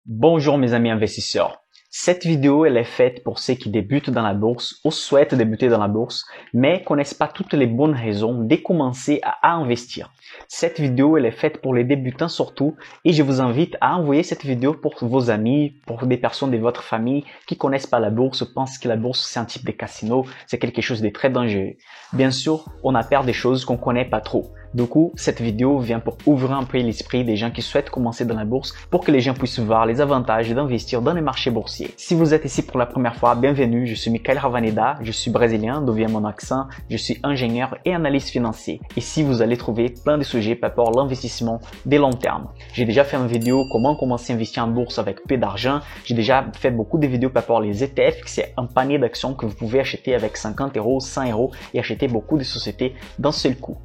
Bonjour mes amis investisseurs. Cette vidéo elle est faite pour ceux qui débutent dans la bourse ou souhaitent débuter dans la bourse mais connaissent pas toutes les bonnes raisons de commencer à investir. Cette vidéo elle est faite pour les débutants surtout et je vous invite à envoyer cette vidéo pour vos amis, pour des personnes de votre famille qui connaissent pas la bourse, pensent que la bourse c'est un type de casino, c'est quelque chose de très dangereux. Bien sûr, on a peur des choses qu'on connaît pas trop. Du coup, cette vidéo vient pour ouvrir un peu l'esprit des gens qui souhaitent commencer dans la bourse pour que les gens puissent voir les avantages d'investir dans les marchés boursiers. Si vous êtes ici pour la première fois, bienvenue, je suis Michael Ravaneda, je suis brésilien, d'où vient mon accent, je suis ingénieur et analyste financier. Ici, vous allez trouver plein de sujets par rapport à l'investissement des long terme. J'ai déjà fait une vidéo comment commencer à investir en bourse avec peu d'argent. J'ai déjà fait beaucoup de vidéos par rapport aux ETF, c'est un panier d'actions que vous pouvez acheter avec 50 euros, 100 euros et acheter beaucoup de sociétés d'un seul coup.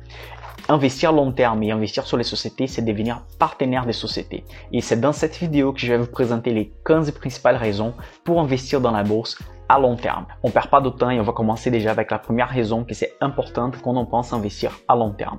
Investir long terme et investir sur les sociétés, c'est devenir partenaire des sociétés. Et c'est dans cette vidéo que je vais vous présenter les 15 principales raisons pour investir dans la bourse à long terme. On perd pas de temps et on va commencer déjà avec la première raison que c'est importante quand on pense investir à long terme.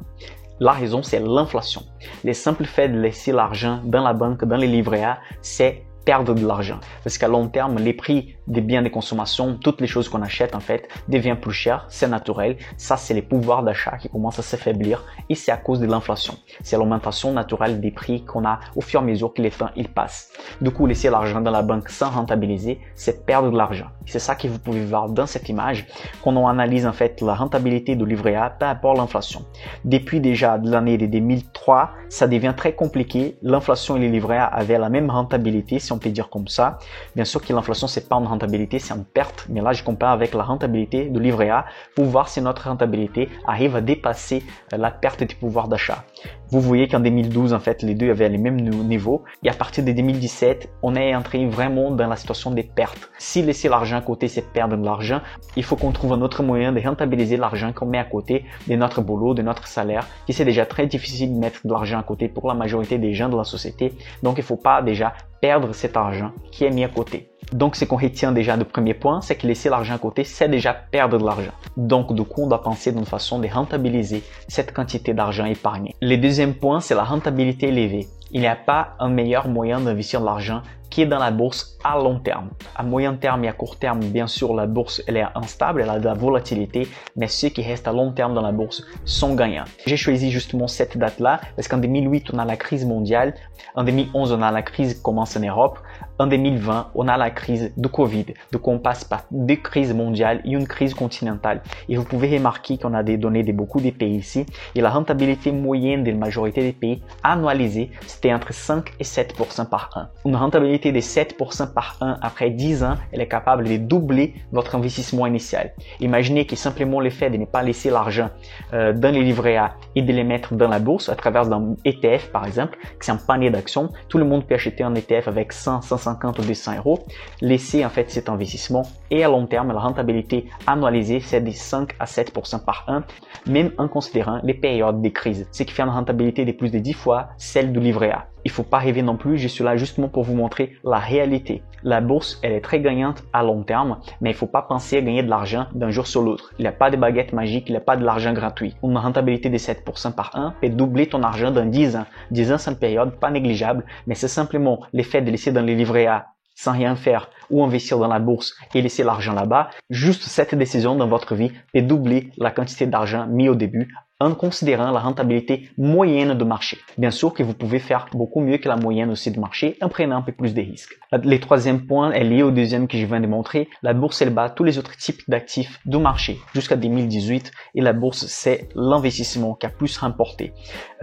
La raison, c'est l'inflation. Le simple fait de laisser l'argent dans la banque, dans les livrets A, c'est perdre de l'argent. Parce qu'à long terme, les prix des biens de consommation, toutes les choses qu'on achète en fait, deviennent plus chères, c'est naturel. Ça, c'est les pouvoirs d'achat qui commencent à s'affaiblir et c'est à cause de l'inflation. C'est l'augmentation naturelle des prix qu'on a au fur et à mesure que les temps ils passent. Du coup, laisser l'argent dans la banque sans rentabiliser, c'est perdre de l'argent. C'est ça que vous pouvez voir dans cette image quand on analyse en fait la rentabilité de livret A par rapport à l'inflation. Depuis déjà l'année de 2003, ça devient très compliqué. L'inflation et les livrets A avaient la même rentabilité, si on peut dire comme ça. Bien sûr que l'inflation, c'est pas une rentabilité, c'est une perte. Mais là, je compare avec la rentabilité de livret A pour voir si notre rentabilité arrive à dépasser la perte du pouvoir d'achat. Vous voyez qu'en 2012, en fait, les deux avaient les mêmes niveaux. Et à partir de 2017, on est entré vraiment dans la situation des pertes. Si laisser l'argent à côté, c'est perdre de l'argent, il faut qu'on trouve un autre moyen de rentabiliser l'argent qu'on met à côté de notre boulot, de notre salaire, qui c'est déjà très difficile de mettre de l'argent à côté pour la majorité des gens de la société. Donc, il ne faut pas déjà perdre cet argent qui est mis à côté. Donc, ce qu'on retient déjà de premier point, c'est que laisser l'argent à côté, c'est déjà perdre de l'argent. Donc, du coup, on doit penser d'une façon de rentabiliser cette quantité d'argent épargné. Le deuxième point, c'est la rentabilité élevée. Il n'y a pas un meilleur moyen d'investir de l'argent qui est dans la bourse à long terme. À moyen terme et à court terme, bien sûr, la bourse elle est instable, elle a de la volatilité, mais ceux qui restent à long terme dans la bourse sont gagnants. J'ai choisi justement cette date-là parce qu'en 2008, on a la crise mondiale, en 2011, on a la crise qui commence en Europe, en 2020, on a la crise du Covid. Donc, on passe par deux crises mondiales et une crise continentale. Et vous pouvez remarquer qu'on a des données de beaucoup de pays ici et la rentabilité moyenne de la majorité des pays annualisée, c'était entre 5 et 7% par an. Une rentabilité de 7% par an après 10 ans, elle est capable de doubler votre investissement initial. Imaginez que simplement le fait de ne pas laisser l'argent dans les livrets A et de les mettre dans la bourse à travers un ETF par exemple, que c'est un panier d'actions, tout le monde peut acheter un ETF avec 100, 150 ou 200 euros, laisser en fait cet investissement et à long terme, la rentabilité annualisée c'est de 5 à 7% par an, même en considérant les périodes de crise, ce qui fait une rentabilité de plus de 10 fois celle du livret A. Il ne faut pas rêver non plus, je suis là justement pour vous montrer la réalité. La bourse, elle est très gagnante à long terme, mais il ne faut pas penser à gagner de l'argent d'un jour sur l'autre. Il n'y a pas de baguette magique, il n'y a pas de l'argent gratuit. Une rentabilité de 7% par an peut doubler ton argent dans 10 ans. 10 ans, c'est une période pas négligeable, mais c'est simplement l'effet de laisser dans les livrets A sans rien faire ou investir dans la bourse et laisser l'argent là-bas. Juste cette décision dans votre vie peut doubler la quantité d'argent mis au début en considérant la rentabilité moyenne de marché. Bien sûr que vous pouvez faire beaucoup mieux que la moyenne aussi de marché en prenant un peu plus de risques. Le troisième point est lié au deuxième que je viens de montrer. La bourse, elle bat tous les autres types d'actifs du marché jusqu'à 2018 et la bourse, c'est l'investissement qui a plus remporté.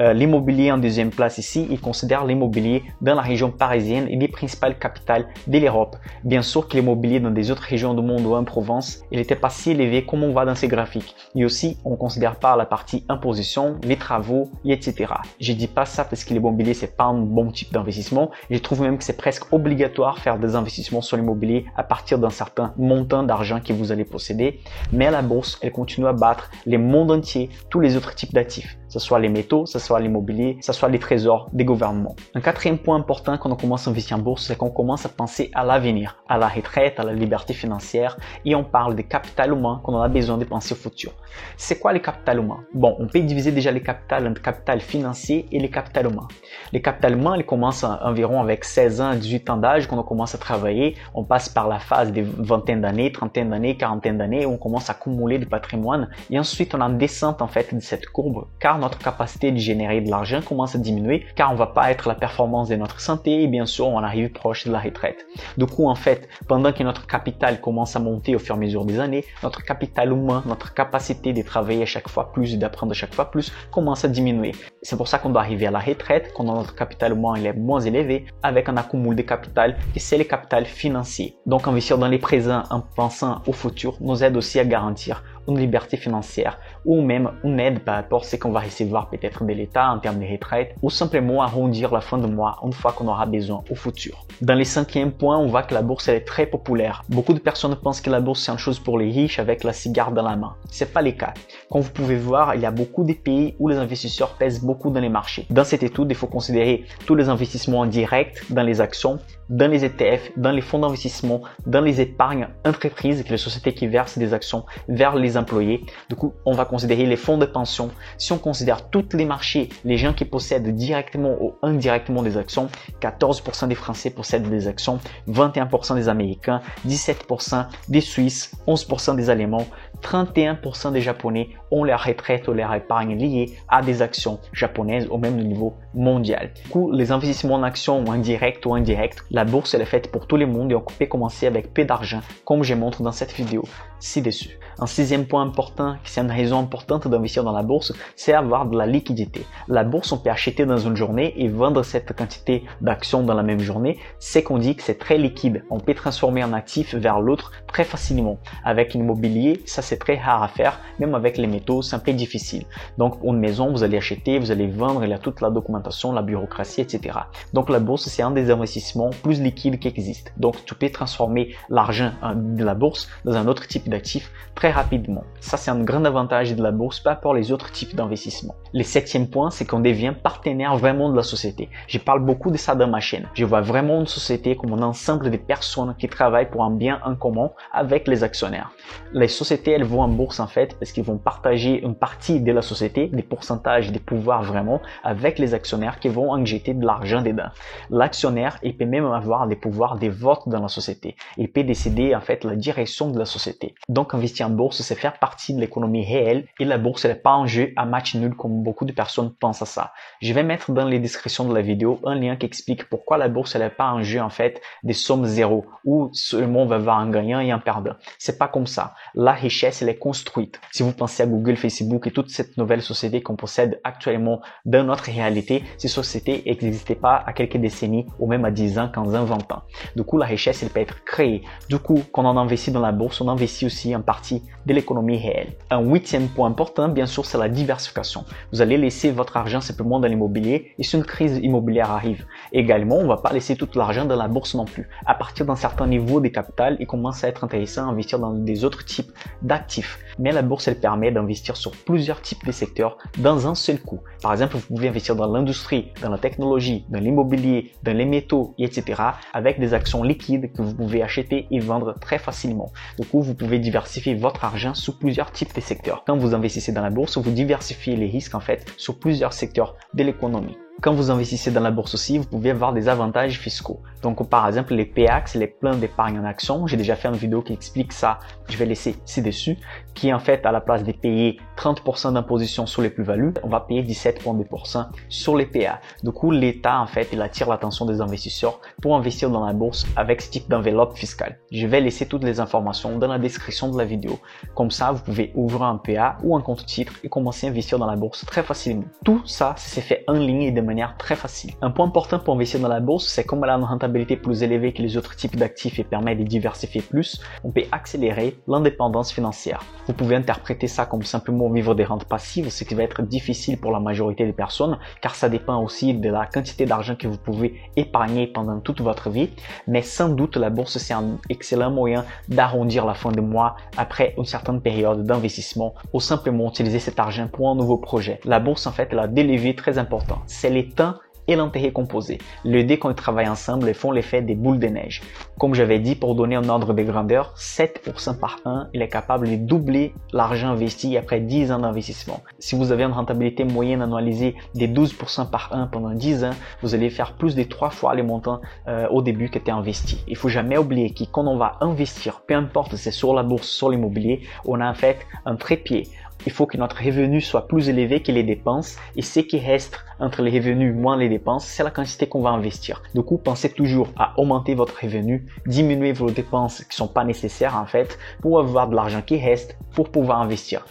L'immobilier en deuxième place ici, il considère l'immobilier dans la région parisienne et des principales capitales de l'Europe. Bien sûr que l'immobilier dans des autres régions du monde ou en Provence, il n'était pas si élevé comme on voit dans ces graphiques. Et aussi, on ne considère pas la partie imposition, les travaux, et etc. Je dis pas ça parce que l'immobilier c'est pas un bon type d'investissement. Je trouve même que c'est presque obligatoire de faire des investissements sur l'immobilier à partir d'un certain montant d'argent que vous allez posséder. Mais la bourse, elle continue à battre les mondes entiers, tous les autres types d'actifs. ce soit les métaux, ce soit l'immobilier, ce soit les trésors des gouvernements. Un quatrième point important quand on commence à investir en bourse, c'est qu'on commence à penser à l'avenir, à la retraite, à la liberté financière et on parle des capital humain qu'on a besoin de penser au futur. C'est quoi les capital humains? Bon, on peut diviser déjà les capitales entre capital financier et les capital humains. Les capital humains, ils commencent environ avec 16 ans, 18 ans d'âge quand on commence à travailler. On passe par la phase des vingtaine d'années, trentaine d'années, quarantaine d'années où on commence à accumuler du patrimoine et ensuite on en descente en fait de cette courbe car notre capacité de générer de l'argent commence à diminuer car on va pas être la performance de notre santé et bien sûr on arrive proche de la retraite. Du coup en fait, pendant que notre capital commence à monter au fur et à mesure des années, notre capital humain, notre capacité de travailler à chaque fois plus et d'apprendre à chaque fois plus commence à diminuer. C'est pour ça qu'on doit arriver à la retraite quand notre capital humain il est moins élevé avec un accumul de capital et c'est le capital financier. Donc investir dans les présents en pensant au futur nous aide aussi à garantir une liberté financière ou même une aide par rapport à ce qu'on va recevoir peut-être de l'État en termes de retraite ou simplement arrondir la fin de mois une fois qu'on aura besoin au futur. Dans les cinquièmes points, on voit que la bourse elle est très populaire. Beaucoup de personnes pensent que la bourse c'est une chose pour les riches avec la cigare dans la main. C'est pas le cas. Comme vous pouvez voir, il y a beaucoup de pays où les investisseurs pèsent beaucoup dans les marchés. Dans cette étude, il faut considérer tous les investissements directs dans les actions, dans les ETF, dans les fonds d'investissement, dans les épargnes entreprises, que les sociétés qui versent des actions vers les employés. Du coup, on va considérer les fonds de pension. Si on considère tous les marchés, les gens qui possèdent directement ou indirectement des actions, 14% des Français possèdent des actions, 21% des Américains, 17% des Suisses, 11% des Allemands, 31% des Japonais ont leur retraite ou leur épargne liée à des actions japonaises au même niveau mondial. Du coup, les investissements en actions indirects ou indirects, la bourse elle est faite pour tout le monde et on peut commencer avec peu d'argent comme je montre dans cette vidéo ci-dessus. Un sixième point important, qui c'est une raison importante d'investir dans la bourse, c'est avoir de la liquidité. La bourse, on peut acheter dans une journée et vendre cette quantité d'actions dans la même journée. C'est qu'on dit que c'est très liquide. On peut transformer un actif vers l'autre très facilement. Avec l'immobilier, ça c'est très rare à faire. Même avec les métaux, c'est un peu difficile. Donc, une maison, vous allez acheter, vous allez vendre, il y a toute la documentation, la bureaucratie, etc. Donc, la bourse, c'est un des investissements plus liquides qui existent. Donc, tu peux transformer l'argent de la bourse dans un autre type d'actif très rapidement. Ça, c'est un grand avantage de la bourse par rapport aux autres types d'investissement. Le septième point, c'est qu'on devient partenaire vraiment de la société. Je parle beaucoup de ça dans ma chaîne. Je vois vraiment une société comme un ensemble de personnes qui travaillent pour un bien en commun avec les actionnaires. Les sociétés, elles vont en bourse en fait parce qu'ils vont partager une partie de la société, des pourcentages, des pouvoirs vraiment avec les actionnaires qui vont injecter de l'argent dedans. L'actionnaire, il peut même avoir des pouvoirs de vote dans la société. Il peut décider en fait la direction de la société. Donc, investir en bourse, c'est faire partie de l'économie réelle et la bourse, elle n'est pas un jeu à match nul comme beaucoup de personnes pensent à ça. Je vais mettre dans les descriptions de la vidéo un lien qui explique pourquoi la bourse, elle n'est pas un jeu en fait des sommes zéro où seulement on va avoir un gagnant et un perdant. C'est pas comme ça. La richesse, elle est construite. Si vous pensez à Google, Facebook et toute cette nouvelle société qu'on possède actuellement dans notre réalité, ces sociétés n'existaient pas à quelques décennies ou même à 10 ans, 15 ans, 20 ans. Du coup, la richesse, elle peut être créée. Du coup, quand on investit dans la bourse, on investit aussi en partie de l'économie réelle. Un huitième point important, bien sûr, c'est la diversification. Vous allez laisser votre argent simplement dans l'immobilier et si une crise immobilière arrive. Également, on ne va pas laisser tout l'argent dans la bourse non plus. À partir d'un certain niveau de capital, il commence à être intéressant d'investir dans des autres types d'actifs. Mais la bourse, elle permet d'investir sur plusieurs types de secteurs dans un seul coup. Par exemple, vous pouvez investir dans l'industrie, dans la technologie, dans l'immobilier, dans les métaux, etc. avec des actions liquides que vous pouvez acheter et vendre très facilement. Du coup, vous pouvez diversifier votre argent sous plusieurs types de secteurs. Quand vous investissez dans la bourse, vous diversifiez les risques en fait sur plusieurs secteurs de l'économie. Quand vous investissez dans la bourse aussi, vous pouvez avoir des avantages fiscaux. Donc, par exemple, les PAX, les plans d'épargne en action. J'ai déjà fait une vidéo qui explique ça. Je vais laisser ci-dessus. Qui, en fait, à la place de payer 30% d'imposition sur les plus-values, on va payer 17,2% sur les PA. Du coup, l'État, en fait, il attire l'attention des investisseurs pour investir dans la bourse avec ce type d'enveloppe fiscale. Je vais laisser toutes les informations dans la description de la vidéo. Comme ça, vous pouvez ouvrir un PA ou un compte titre et commencer à investir dans la bourse très facilement. Tout ça, c'est fait en ligne et de manière très facile. Un point important pour investir dans la bourse, c'est comme elle a une rentabilité plus élevée que les autres types d'actifs et permet de diversifier plus, on peut accélérer l'indépendance financière. Vous pouvez interpréter ça comme simplement vivre des rentes passives, ce qui va être difficile pour la majorité des personnes, car ça dépend aussi de la quantité d'argent que vous pouvez épargner pendant toute votre vie. Mais sans doute, la bourse, c'est un excellent moyen d'arrondir la fin de mois après une certaine période d'investissement ou simplement utiliser cet argent pour un nouveau projet. La bourse, en fait, elle a des leviers très importants. C'est les temps et l'intérêt composé. Les deux, quand ils travaillent ensemble, ils font l'effet des boules de neige. Comme j'avais dit, pour donner un ordre de grandeur, 7% par an, il est capable de doubler l'argent investi après 10 ans d'investissement. Si vous avez une rentabilité moyenne annualisée de 12% par an pendant 10 ans, vous allez faire plus de 3 fois les montants au début qui étaient investis. Il faut jamais oublier que quand on va investir, peu importe si c'est sur la bourse, sur l'immobilier, on a en fait un trépied. Il faut que notre revenu soit plus élevé que les dépenses et ce qui reste entre les revenus moins les dépenses, c'est la quantité qu'on va investir. Du coup, pensez toujours à augmenter votre revenu, diminuer vos dépenses qui sont pas nécessaires en fait pour avoir de l'argent qui reste pour pouvoir investir.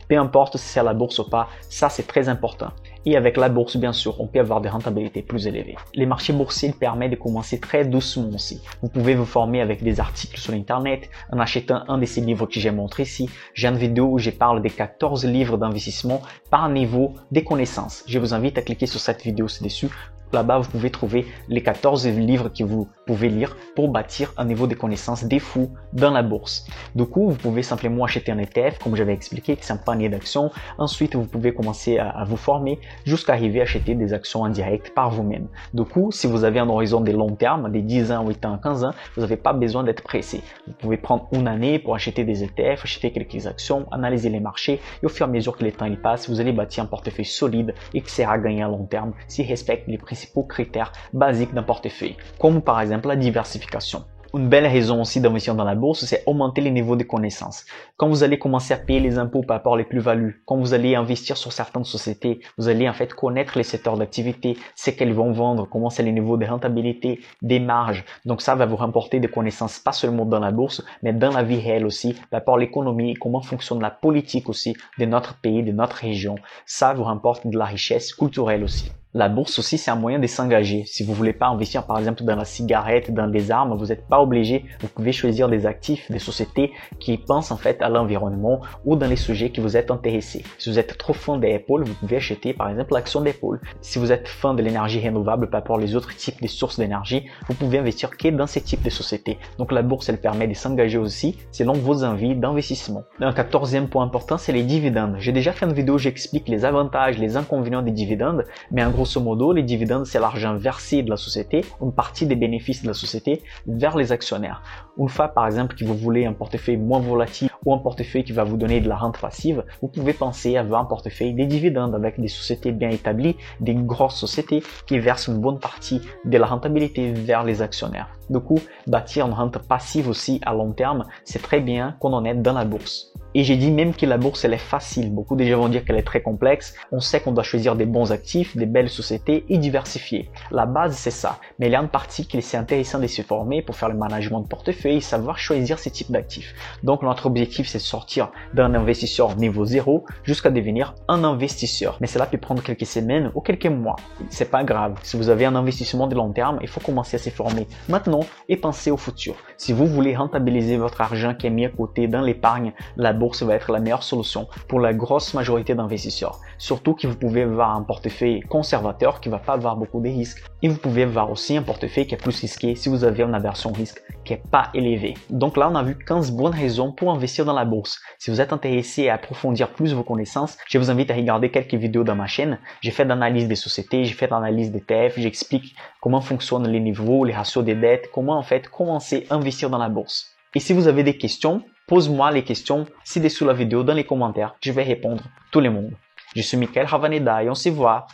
Peu importe si c'est à la bourse ou pas, ça c'est très important. Et avec la bourse, bien sûr, on peut avoir des rentabilités plus élevées. Les marchés boursiers permettent de commencer très doucement aussi. Vous pouvez vous former avec des articles sur Internet, en achetant un de ces livres que j'ai montré ici. J'ai une vidéo où je parle des 14 livres d'investissement par niveau des connaissances. Je vous invite à cliquer sur cette vidéo ci-dessus. Là-bas, vous pouvez trouver les 14 livres que vous pouvez lire pour bâtir un niveau de connaissances des fous dans la bourse. Du coup, vous pouvez simplement acheter un ETF, comme j'avais expliqué, qui c'est un panier d'actions. Ensuite, vous pouvez commencer à vous former jusqu'à arriver à acheter des actions en direct par vous-même. Du coup, si vous avez un horizon de long terme, des 10 ans, 8 ans, 15 ans, vous n'avez pas besoin d'être pressé. Vous pouvez prendre une année pour acheter des ETF, acheter quelques actions, analyser les marchés et au fur et à mesure que le temps il passe, vous allez bâtir un portefeuille solide et qui sera gagné à long terme s'il respecte les principaux critères basiques d'un portefeuille, comme par exemple la diversification. Une belle raison aussi d'investir dans la bourse, c'est augmenter les niveaux de connaissances. Quand vous allez commencer à payer les impôts par rapport aux plus-values, quand vous allez investir sur certaines sociétés, vous allez en fait connaître les secteurs d'activité, ce qu'elles vont vendre, comment c'est les niveaux de rentabilité, des marges. Donc ça va vous rapporter des connaissances pas seulement dans la bourse, mais dans la vie réelle aussi, par rapport à l'économie, comment fonctionne la politique aussi de notre pays, de notre région. Ça vous rapporte de la richesse culturelle aussi. La bourse aussi, c'est un moyen de s'engager. Si vous voulez pas investir par exemple dans la cigarette, dans des armes, vous n'êtes pas obligé. Vous pouvez choisir des actifs, des sociétés qui pensent en fait à l'environnement ou dans les sujets qui vous êtes intéressés. Si vous êtes trop fan d'Apple, vous pouvez acheter par exemple l'action d'Apple. Si vous êtes fan de l'énergie renouvelable par rapport aux autres types de sources d'énergie, vous pouvez investir que dans ces types de sociétés. Donc la bourse, elle permet de s'engager aussi selon vos envies d'investissement. Un 14e point important, c'est les dividendes. J'ai déjà fait une vidéo où j'explique les avantages, les inconvénients des dividendes, mais en grosso modo, les dividendes, c'est l'argent versé de la société, une partie des bénéfices de la société vers les actionnaires. Une fois, par exemple, que vous voulez un portefeuille moins volatile ou un portefeuille qui va vous donner de la rente passive, vous pouvez penser à avoir un portefeuille des dividendes avec des sociétés bien établies, des grosses sociétés qui versent une bonne partie de la rentabilité vers les actionnaires. Du coup, bâtir une rente passive aussi à long terme, c'est très bien quand on est dans la bourse. Et j'ai dit même que la bourse, elle est facile. Beaucoup de gens vont dire qu'elle est très complexe. On sait qu'on doit choisir des bons actifs, des belles sociétés et diversifier. La base, c'est ça. Mais il y a une partie qui c'est intéressant de se former pour faire le management de portefeuille, savoir choisir ces types d'actifs. Donc, notre objectif, c'est de sortir d'un investisseur niveau 0 jusqu'à devenir un investisseur. Mais cela peut prendre quelques semaines ou quelques mois. C'est pas grave. Si vous avez un investissement de long terme, il faut commencer à se former maintenant et penser au futur. Si vous voulez rentabiliser votre argent qui est mis à côté dans l'épargne, la bourse va être la meilleure solution pour la grosse majorité d'investisseurs. Surtout que vous pouvez avoir un portefeuille conservateur qui va pas avoir beaucoup de risques. Et vous pouvez avoir aussi un portefeuille qui est plus risqué si vous avez une aversion au risque qui est pas élevée. Donc là, on a vu 15 bonnes raisons pour investir dans la bourse. Si vous êtes intéressé à approfondir plus vos connaissances, je vous invite à regarder quelques vidéos dans ma chaîne. J'ai fait d'analyse des sociétés, j'ai fait d'analyse des ETF, j'explique comment fonctionnent les niveaux, les ratios des dettes, comment en fait commencer à investir dans la bourse. Et si vous avez des questions, pose-moi les questions ci-dessous la vidéo dans les commentaires. Je vais répondre tout le monde. Je suis Michael Ravaneda et on se voit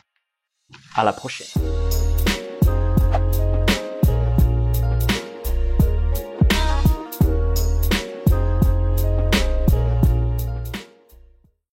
à la prochaine.